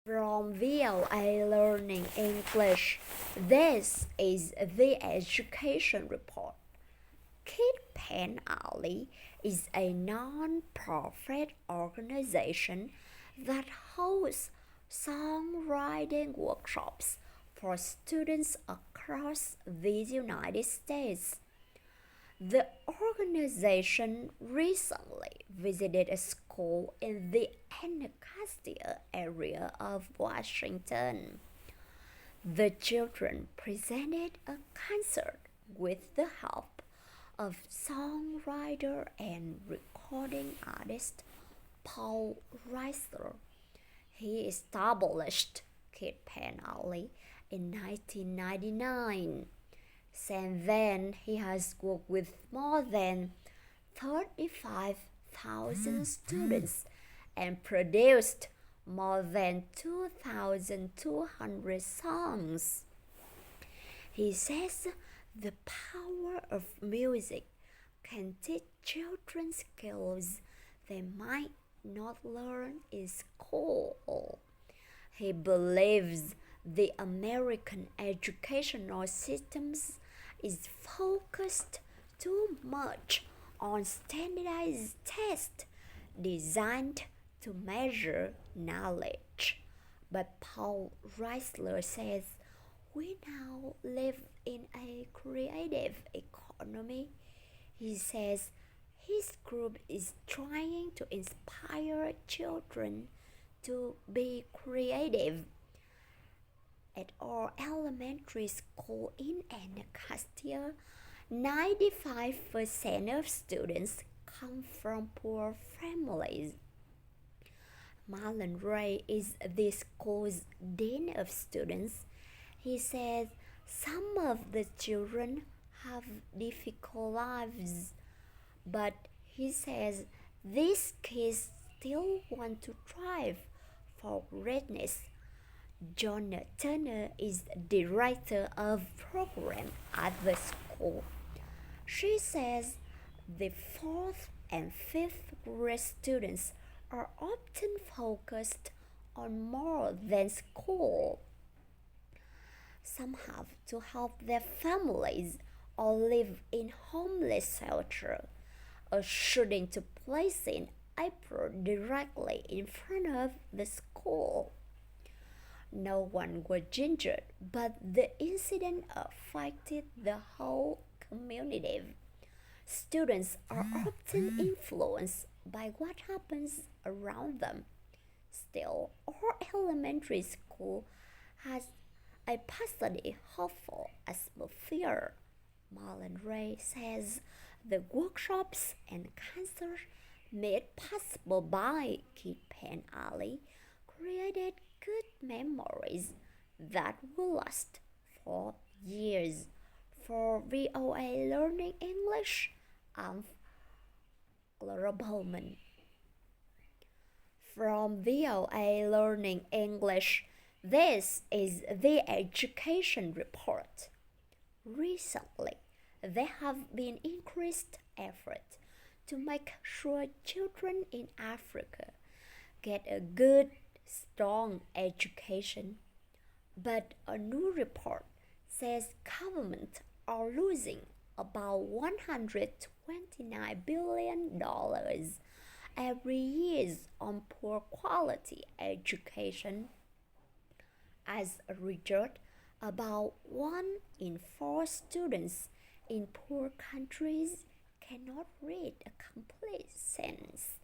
From VOA Learning English, this is the Education Report. Kid Pen Alley is a non-profit organization that hosts songwriting workshops for students across the United States. The organization recently visited a school in the Anacostia area of Washington. The children presented a concert with the help of songwriter and recording artist Paul Reisler. He established Kid Pen Alley in 1999. Since then, he has worked with more than 35,000 students and produced more than 2,200 songs. He says the power of music can teach children skills they might not learn in school. He believes the American educational system is focused too much on standardized tests designed to measure knowledge. But Paul Reisler says we now live in a creative economy. He says his group is trying to inspire children to be creative. At our elementary school in Anacostia, 95% of students come from poor families. Marlon Ray is the school's dean of students. He says some of the children have difficult lives, but he says these kids still want to strive for greatness. Jonna Turner is director of program at the school. She says the fourth and fifth grade students are often focused on more than school. Some have to help their families or live in homeless shelter. A shooting took place in April directly in front of the school. No one was injured, but the incident affected the whole community. Students are often influenced by what happens around them. Still, our elementary school has a positive, hopeful atmosphere. Marlon Ray says the workshops and concerts made possible by Kid Pen Alley created good memories that will last for years. For VOA Learning English, I'm Clara Bowman. From VOA Learning English, this is the Education Report. Recently, there have been increased efforts to make sure children in Africa get a good, strong education. But a new report says governments are losing about $129 billion every year on poor quality education. As a result, about 1 in 4 students in poor countries cannot read a complete sentence.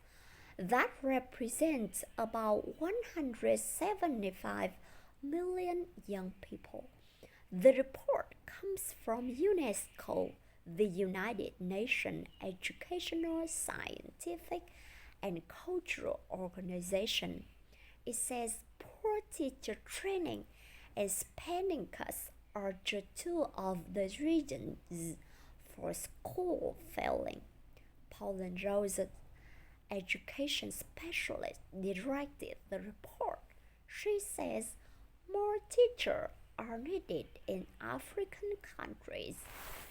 That represents about 175 million young people. The report comes from UNESCO, the United Nations Educational, Scientific, and Cultural Organization. It says poor teacher training and spending costs are just two of the reasons for school failing. Pauline Rose, education specialist, directed the report. She says more teachers are needed in African countries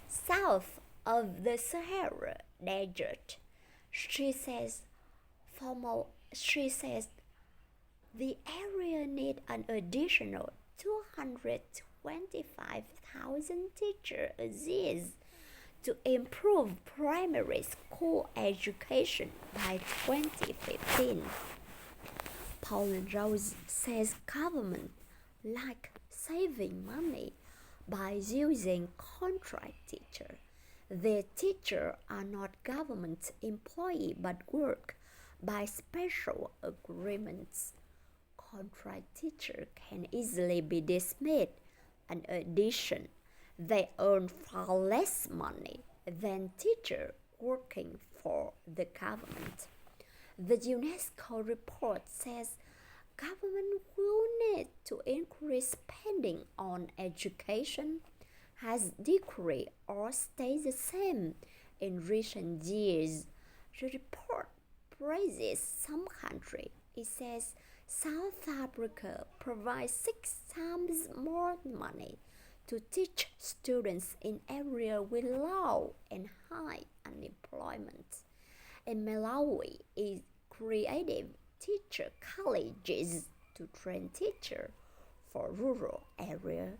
south of the Sahara Desert. She says the area needs need an additional 225,000 teachers to improve primary school education by 2015. Paul Rose says government like saving money by using contract teachers. The teachers are not government employees but work by special agreements. Contract teachers can easily be dismissed. In addition, they earn far less money than teachers working for the government. The UNESCO report says government will need to increase spending on education has decreased or stayed the same in recent years. The report praises some countries. It says South Africa provides 6 times more money to teach students in areas with low and high unemployment. In Malawi, it created teacher colleges to train teachers for rural areas.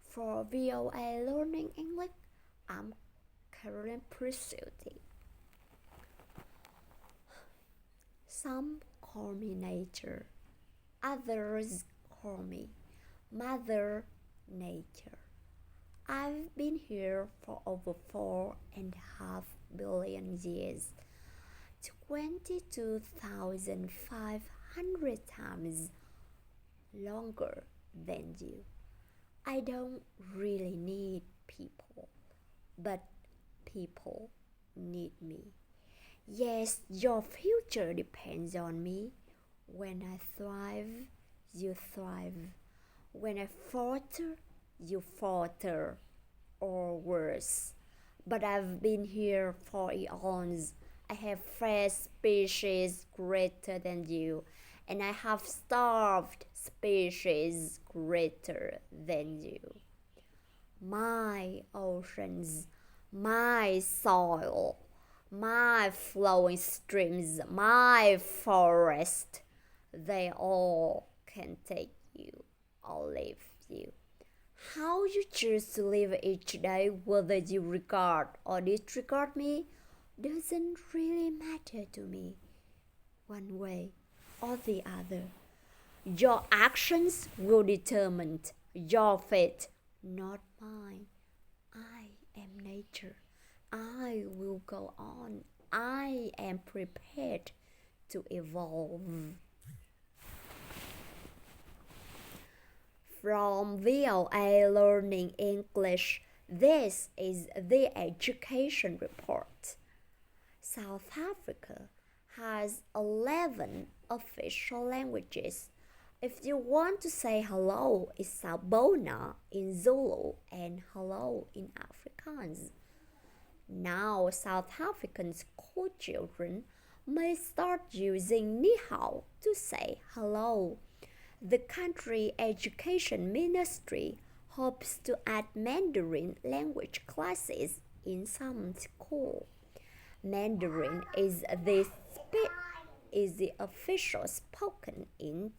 For VOA Learning English, I'm Carolyn Pursuti. Some call me nature, others call me Mother Nature. I've been here for over 4.5 billion years, 22,500 times longer than you. I don't really need people, but people need me. Yes, your future depends on me. When I thrive, you thrive. When I falter, you falter, or worse. But I've been here for eons. I have fresh species greater than you, and I have starved species greater than you. My oceans, my soil, my flowing streams, my forest, they all can take you or leave you. How you choose to live each day, whether you regard or disregard me, doesn't really matter to me, one way or the other. Your actions will determine your fate, not mine. I am nature. I will go on. I am prepared to evolve. From VOA Learning English, this is the Education Report. South Africa has 11 official languages. If you want to say hello, it's Sabona in Zulu and hello in Afrikaans. Now South African school children may start using ni hao to say hello. The country education ministry hopes to add Mandarin language classes in some schools. Mandarin is the official spoken in